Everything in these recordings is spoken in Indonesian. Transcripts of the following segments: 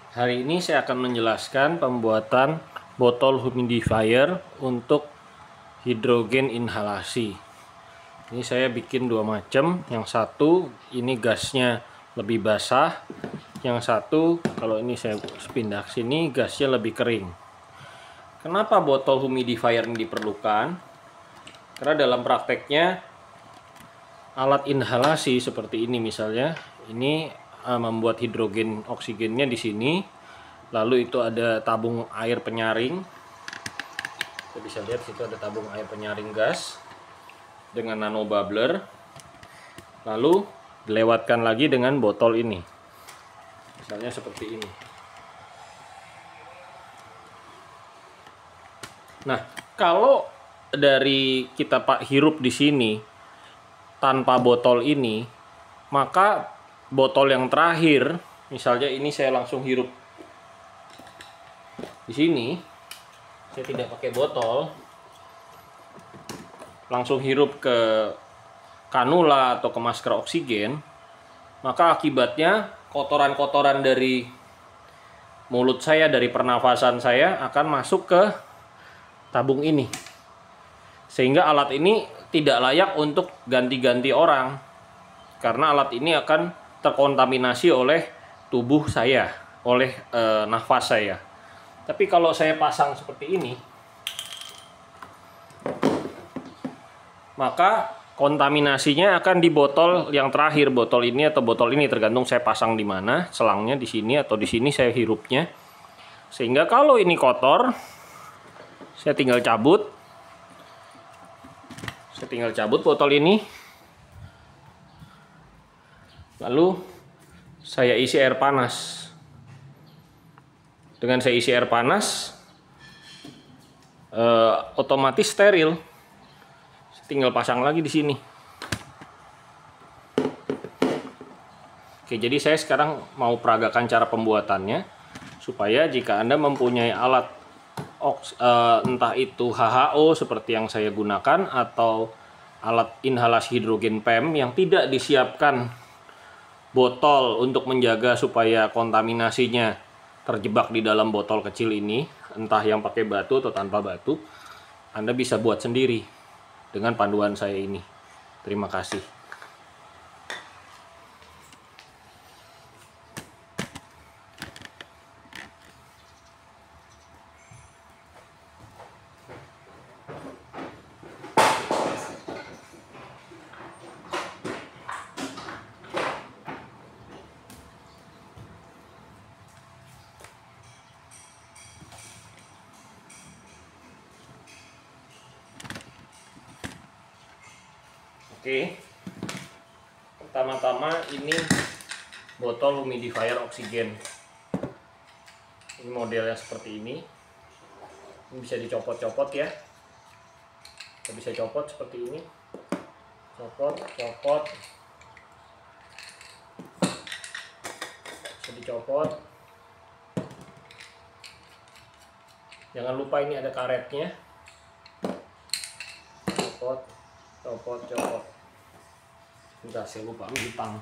Hari ini saya akan menjelaskan pembuatan botol humidifier untuk hidrogen inhalasi. Ini saya bikin dua macam. Yang satu ini gasnya lebih basah. Yang satu kalau ini saya pindah ke sini gasnya lebih kering. Kenapa botol humidifier ini diperlukan? Karena dalam prakteknya alat inhalasi seperti ini misalnya, ini membuat hidrogen oksigennya di sini. Lalu itu ada tabung air penyaring. Kita bisa lihat situ ada tabung air penyaring gas dengan nano bubbler. Lalu dilewatkan lagi dengan botol ini. Misalnya seperti ini. Nah, kalau dari kita hirup di sini tanpa botol ini, maka botol yang terakhir, misalnya ini saya langsung hirup di sini, saya tidak pakai botol, langsung hirup ke kanula atau ke masker oksigen, maka akibatnya kotoran-kotoran dari mulut saya, dari pernafasan saya akan masuk ke tabung ini, sehingga alat ini tidak layak untuk ganti-ganti orang, karena alat ini akan terkontaminasi oleh tubuh saya, oleh nafas saya. Tapi kalau saya pasang seperti ini, maka kontaminasinya akan di botol yang terakhir, botol ini atau botol ini, tergantung saya pasang di mana, selangnya di sini atau di sini saya hirupnya. Sehingga kalau ini kotor, saya tinggal cabut. Saya tinggal cabut botol ini. Lalu saya isi air panas. Dengan saya isi air panas, otomatis steril. Tinggal pasang lagi di sini. Oke, jadi saya sekarang mau peragakan cara pembuatannya, supaya jika Anda mempunyai alat entah itu HHO seperti yang saya gunakan, atau alat inhalasi hidrogen PEM yang tidak disiapkan botol untuk menjaga supaya kontaminasinya terjebak di dalam botol kecil ini, entah yang pakai batu atau tanpa batu, Anda bisa buat sendiri dengan panduan saya ini. Terima kasih. Oke, pertama-tama ini botol humidifier oksigen. Ini modelnya seperti ini. Ini bisa dicopot-copot ya. Kita bisa copot seperti ini. Copot, copot. Bisa dicopot. Jangan lupa ini ada karetnya. Copot, copot, copot. Udah, saya lupa ambil tang.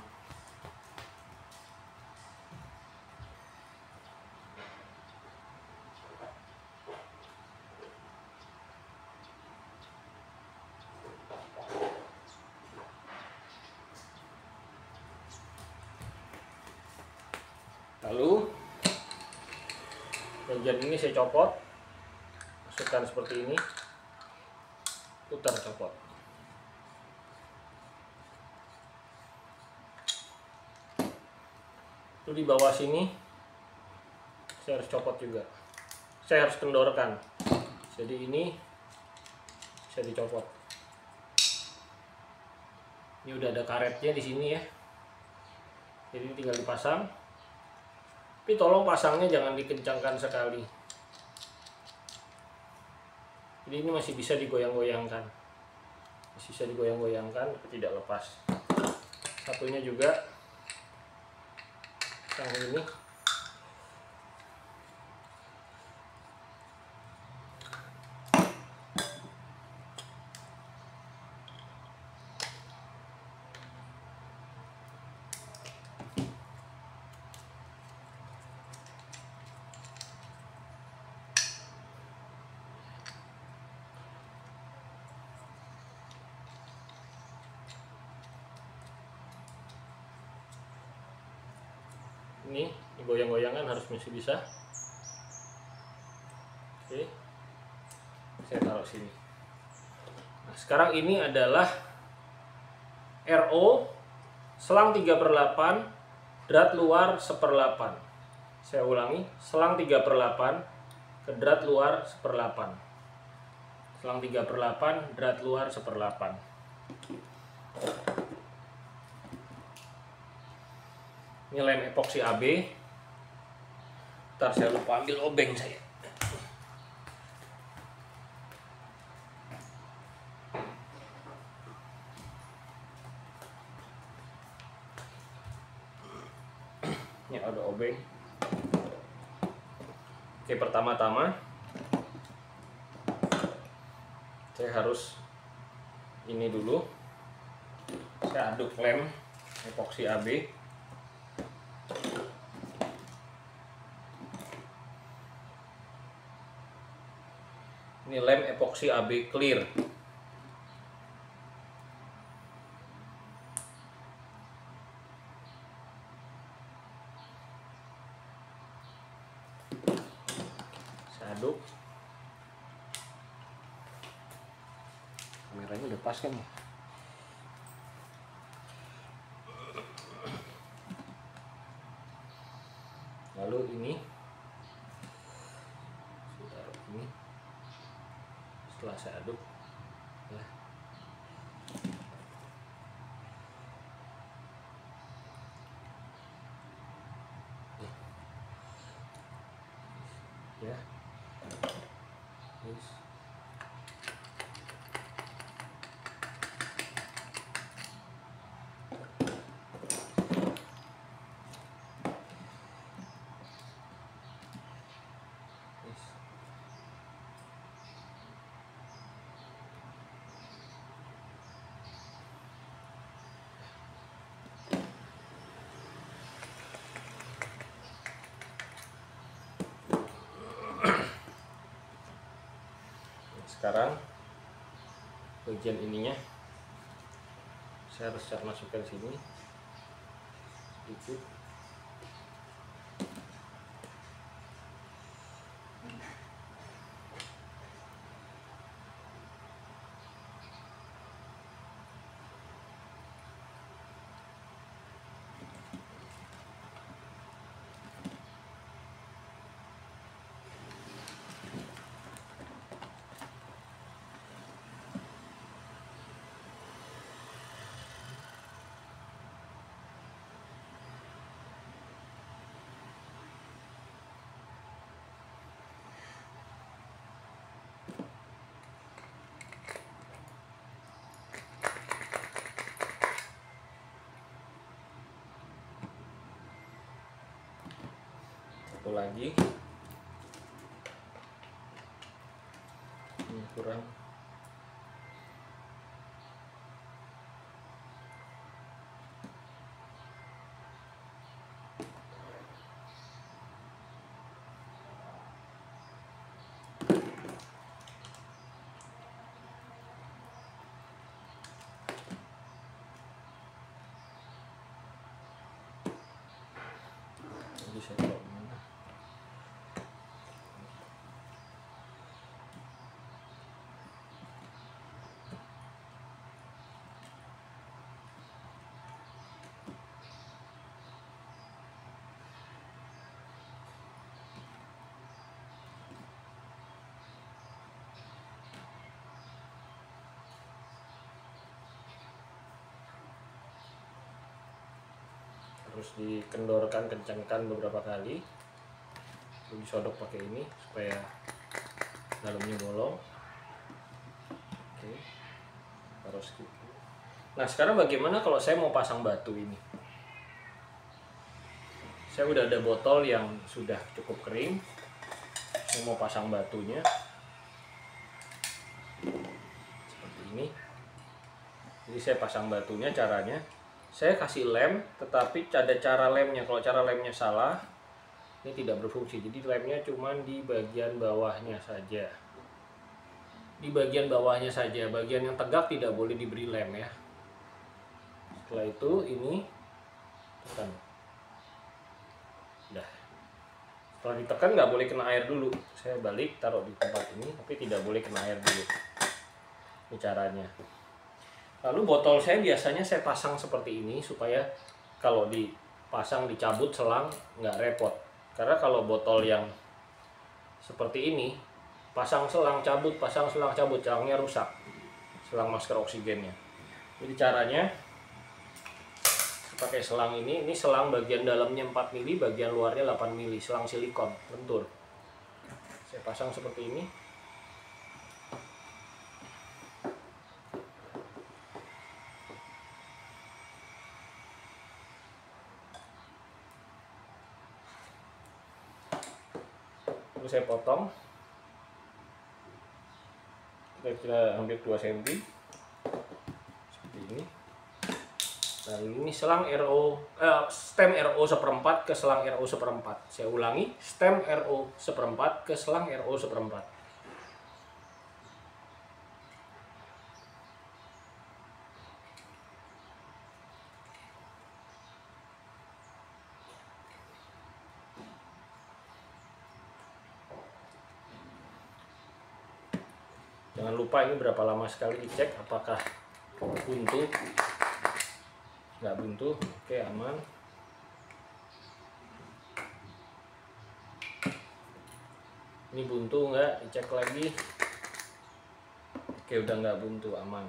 Lalu bagian ini saya copot, masukkan seperti ini, putar, copot. Lalu di bawah sini saya harus copot juga, saya harus kendorkan, jadi ini bisa dicopot. Ini udah ada karetnya di sini ya, jadi tinggal dipasang. Tapi tolong pasangnya jangan dikencangkan sekali. Jadi ini masih bisa digoyang-goyangkan, masih bisa digoyang-goyangkan tapi tidak lepas. Satunya juga yang ini. ini goyang-goyangan harus masih bisa. Oke, saya taruh sini. Nah, sekarang ini adalah RO selang 3/8, drat luar 1/8. Saya ulangi, selang 3/8 ke drat luar 1/8. Selang 3/8, drat luar 1/8. Ini lem epoksi AB. Ntar saya lupa ambil obeng saya. Ini ada obeng. Oke, pertama-tama saya harus ini dulu. Saya aduk lem epoksi AB. Ini lem epoksi AB clear. Saya aduk. Kameranya udah pas kan ya? Lalu ini setelah saya aduk ya, ya. Yes. Sekarang bagian ininya saya harus masukkan sini sedikit. Satu lagi, ini kurang. Jadi saya taruh mana? Harus dikendorkan, kencangkan beberapa kali. Lalu disodok pakai ini supaya dalamnya bolong. Oke, taruh skip. Nah, sekarang bagaimana kalau saya mau pasang batu ini? Saya udah ada botol yang sudah cukup kering. Saya mau pasang batunya seperti ini. Jadi saya pasang batunya, caranya saya kasih lem, tetapi ada cara lemnya. Kalau cara lemnya salah, ini tidak berfungsi. Jadi lemnya cuma di bagian bawahnya saja. Di bagian bawahnya saja. Bagian yang tegak tidak boleh diberi lem ya. Setelah itu ini tekan. Kalau ditekan nggak boleh kena air dulu. Saya balik taruh di tempat ini, tapi tidak boleh kena air dulu. Ini caranya. Lalu botol saya biasanya saya pasang seperti ini supaya kalau dipasang dicabut selang nggak repot. Karena kalau botol yang seperti ini pasang selang cabut, selangnya rusak, selang masker oksigennya. Jadi caranya pakai selang ini selang bagian dalamnya 4 mili, bagian luarnya 8 mili, selang silikon lentur. Saya pasang seperti ini. Lalu saya potong kira-kira hampir 2 cm seperti ini. Lalu ini selang stem RO 1/4 ke selang RO 1/4. Saya ulangi, stem RO 1/4 ke selang RO 1/4. Jangan lupa ini berapa lama sekali dicek apakah buntu. Nggak buntu, oke, aman. Ini buntu nggak, dicek lagi. Oke, udah nggak buntu, aman.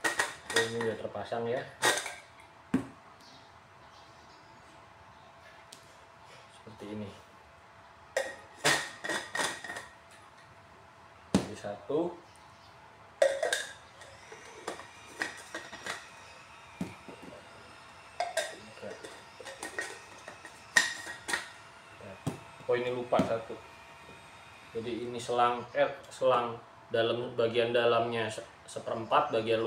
Oke, ini udah terpasang ya, seperti ini. Jadi satu. Oh, ini lupa satu. Jadi ini selang dalam bagian dalamnya 1/4, bagian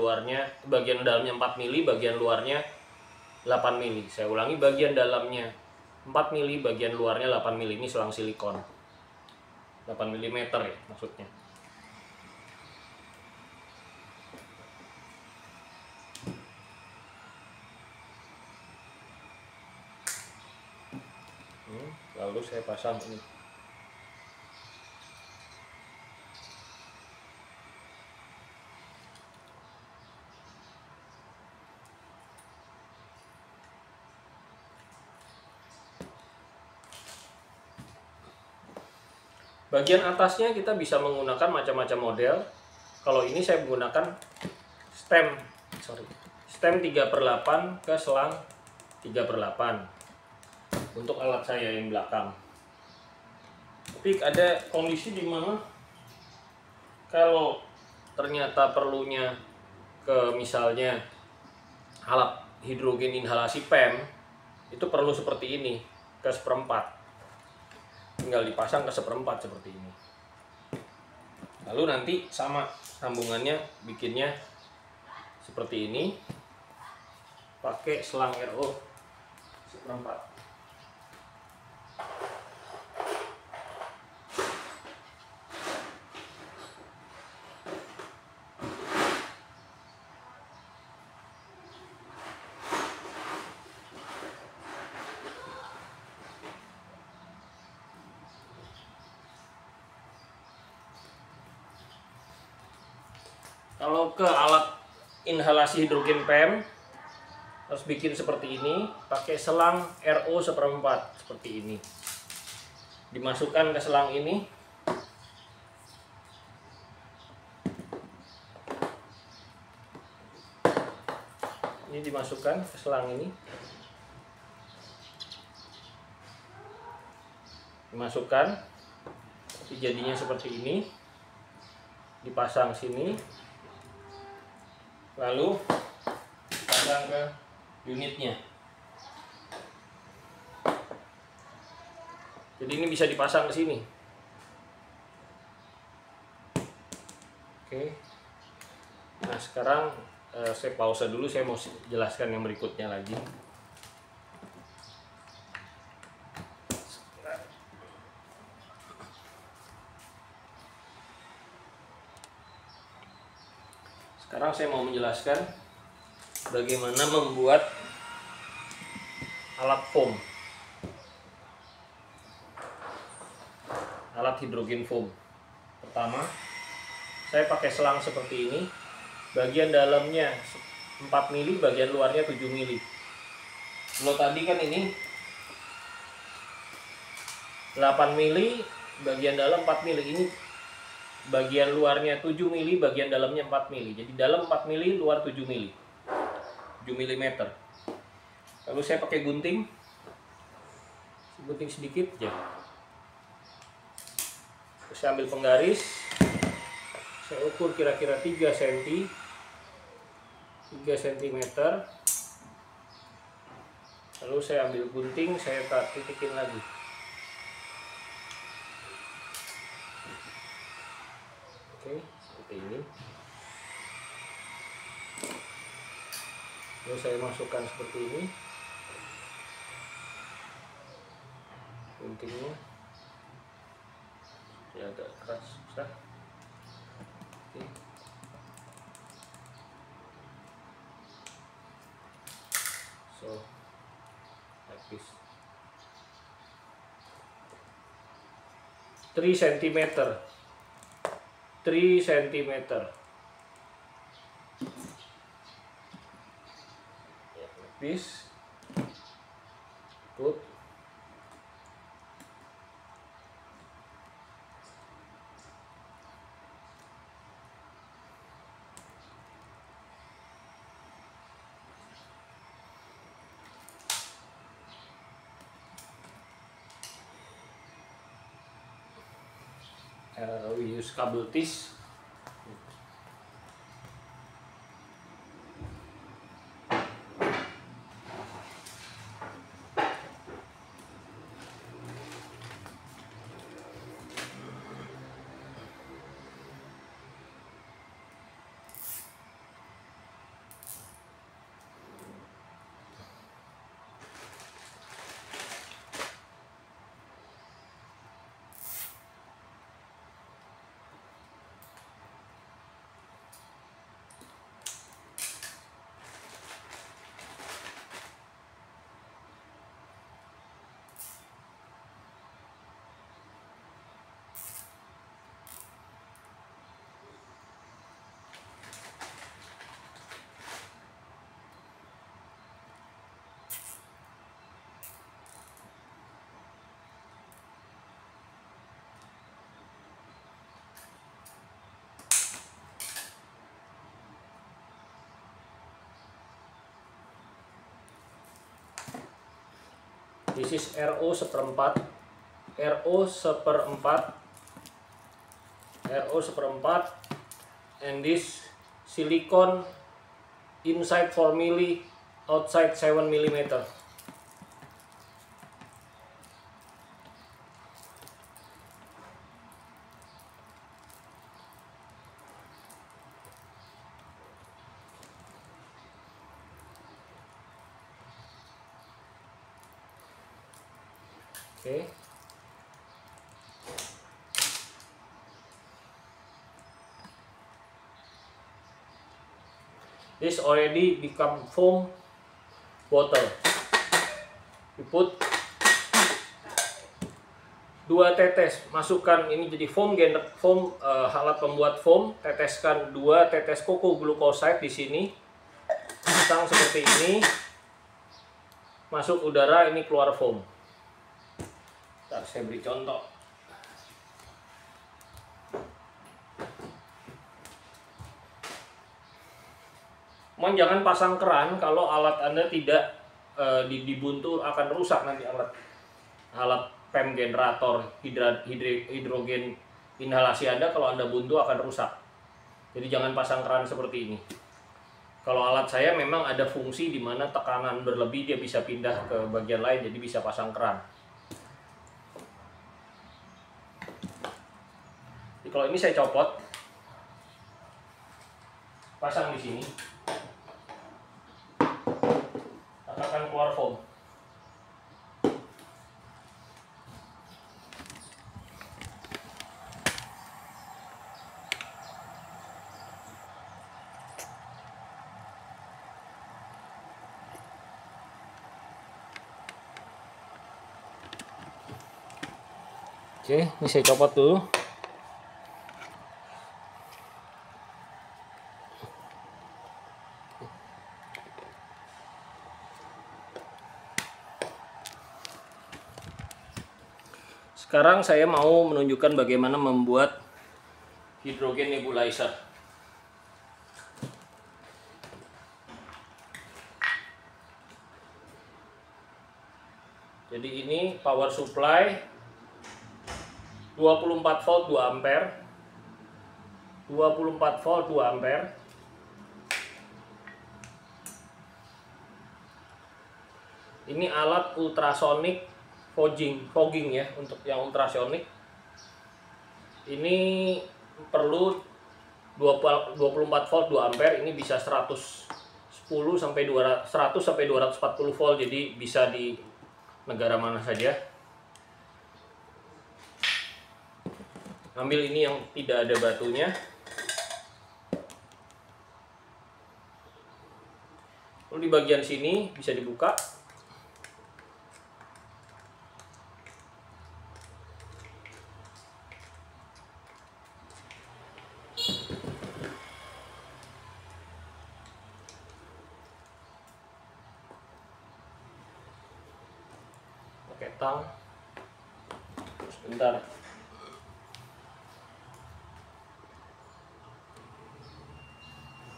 dalamnya 4 mili, bagian luarnya 8 mili. Saya ulangi, bagian dalamnya 4 mili, bagian luarnya 8 mili. Ini selang silikon 8 mm ya maksudnya. Lalu saya pasang ini. Bagian atasnya kita bisa menggunakan macam-macam model. Kalau ini saya menggunakan stem 3/8 ke selang 3/8 untuk alat saya yang belakang. Tapi ada kondisi di mana kalau ternyata perlunya ke misalnya alat hidrogen inhalasi PEM, itu perlu seperti ini, ke 1/4. Tinggal dipasang ke 1/4 seperti ini. Lalu nanti sama sambungannya bikinnya seperti ini, pakai selang RO 1/4. Kalau ke alat inhalasi hidrogen PEM harus bikin seperti ini, pakai selang RO 1/4 seperti ini. Dimasukkan ke selang ini. Ini dimasukkan ke selang ini. Dimasukkan, jadinya seperti ini. Dipasang sini. Lalu pasang ke unitnya. Jadi ini bisa dipasang ke sini. Oke. Nah, sekarang saya pause dulu, saya mau jelaskan yang berikutnya lagi. Sekarang saya mau menjelaskan bagaimana membuat alat foam. alat hidrogen foam. Pertama, saya pakai selang seperti ini. Bagian dalamnya 4 mili, bagian luarnya 7 mili. Kalau tadi kan ini 8 mili, bagian dalam 4 mili. Ini bagian luarnya 7 mili, bagian dalamnya 4 mili. Jadi dalam 4 mili, luar 7 mili. 7 mm. Lalu saya pakai gunting sedikit ya. Saya ambil penggaris, saya ukur kira-kira 3 cm, 3 cm. Lalu saya ambil gunting, saya titikin lagi. Oke, seperti ini. Lalu saya masukkan seperti ini guntingnya. Ya agak keras, susah. Oke. So, like this. 3 cm. 3 cm. Ya, like this. Good. We use kabel tis. This is RO seperempat, RO seperempat, RO seperempat, and this silicone inside 4 mili, outside 7 mm. Okay. This already become foam bottle. You put 2 tetes, masukkan ini jadi foam alat pembuat foam, teteskan 2 tetes koko glukoside di sini. Pasang seperti ini. Masuk udara, ini keluar foam. Ntar saya beri contoh. Mohon jangan pasang keran kalau alat Anda tidak dibuntu, akan rusak nanti alat PEM generator hidrogen inhalasi Anda. Kalau Anda buntu akan rusak. Jadi jangan pasang keran seperti ini. Kalau alat saya memang ada fungsi di mana tekanan berlebih dia bisa pindah ke bagian lain, jadi bisa pasang keran. Jadi kalau ini saya copot, pasang di sini, akan keluar foam. Oke, ini saya copot dulu. Sekarang saya mau menunjukkan bagaimana membuat hidrogen nebulizer. Jadi ini power supply 24 volt 2 ampere. 24 volt 2 ampere. Ini alat ultrasonic fogging ya, untuk yang ultrasonic. Ini perlu 24 volt 2 ampere, ini bisa 110 sampai 200 sampai 240 volt, jadi bisa di negara mana saja. Ambil ini yang tidak ada batunya. Lalu di bagian sini bisa dibuka. Pakai tang. Sebentar.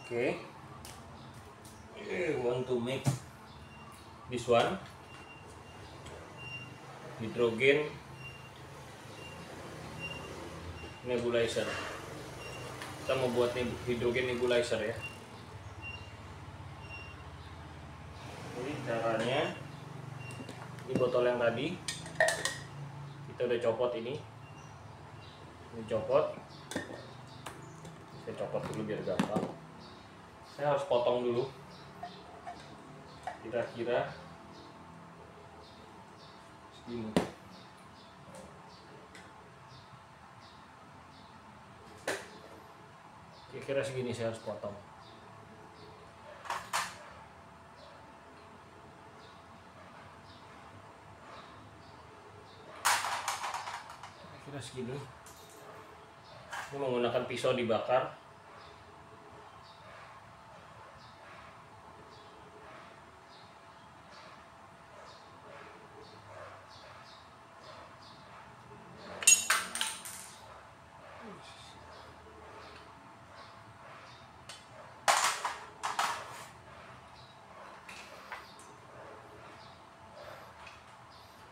Oke. Want to make this one hydrogen nebulizer. Kita mau buat hydrogen nebulizer ya. Jadi caranya, ini botol yang tadi kita udah copot ini copot. Saya copot dulu biar gampang. Saya harus potong dulu kira-kira segini. Kira-kira segini saya harus potong. Kira-kira segini. Ini menggunakan pisau dibakar.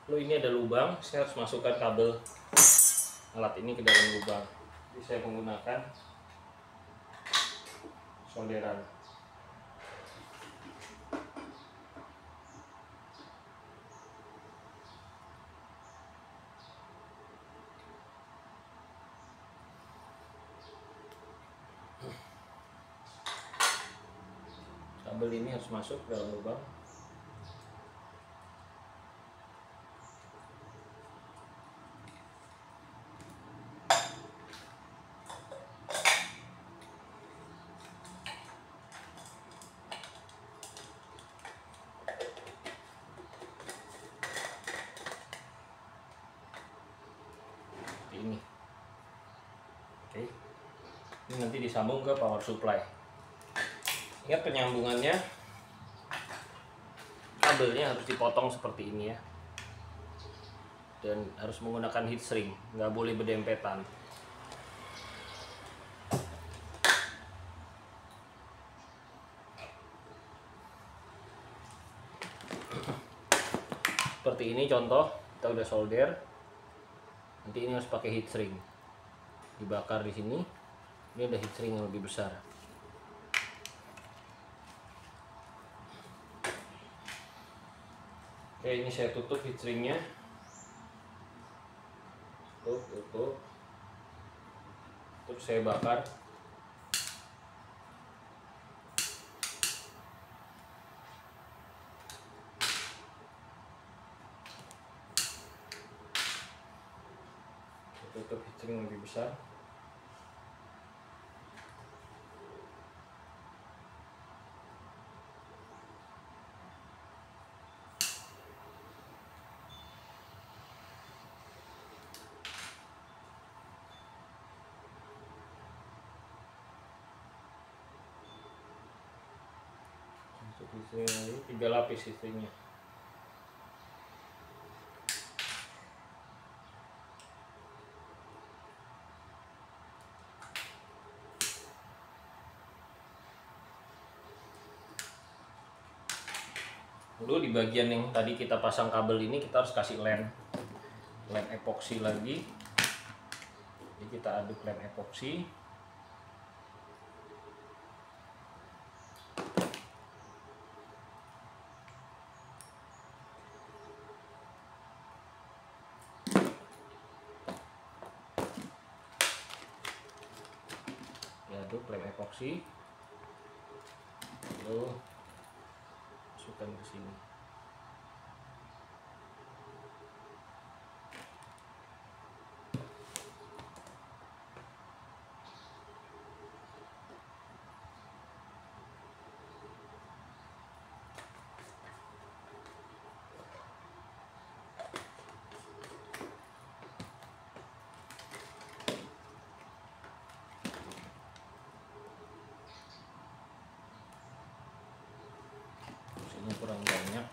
Lalu ini ada lubang, saya harus masukkan kabel alat ini ke dalam lubang. Jadi saya menggunakan solderan. Kabel ini harus masuk ke dalam lubang. Ini. Oke. Ini nanti disambung ke power supply. Ingat penyambungannya, kabelnya harus dipotong seperti ini ya. Dan harus menggunakan heat shrink, nggak boleh berdempetan. Seperti ini contoh, kita udah solder. Nanti ini harus pakai heat shrink, dibakar di sini. Ini ada heat shrink yang lebih besar. Oke, ini saya tutup heat shrinknya. Tutup. Terus saya bakar. Tutup heat shrink lebih besar. Ini 3 lapis sistemnya. Lalu di bagian yang tadi kita pasang kabel ini kita harus kasih lem epoksi lagi. Jadi kita aduk lem epoksi. Diaduk lem epoksi. Lalu masukkan ke sini. Ini kurang banyak.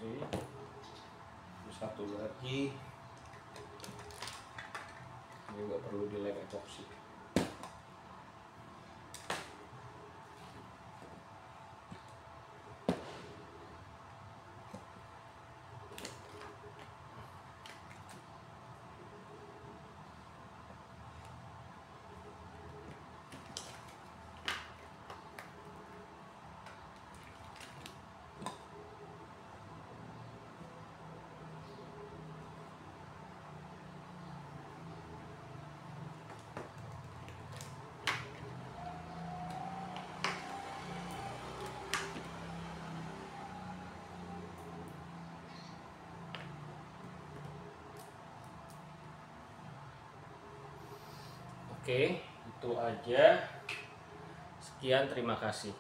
Terus satu lagi ini juga perlu di lem epoksi. Oke, itu aja. Sekian, terima kasih.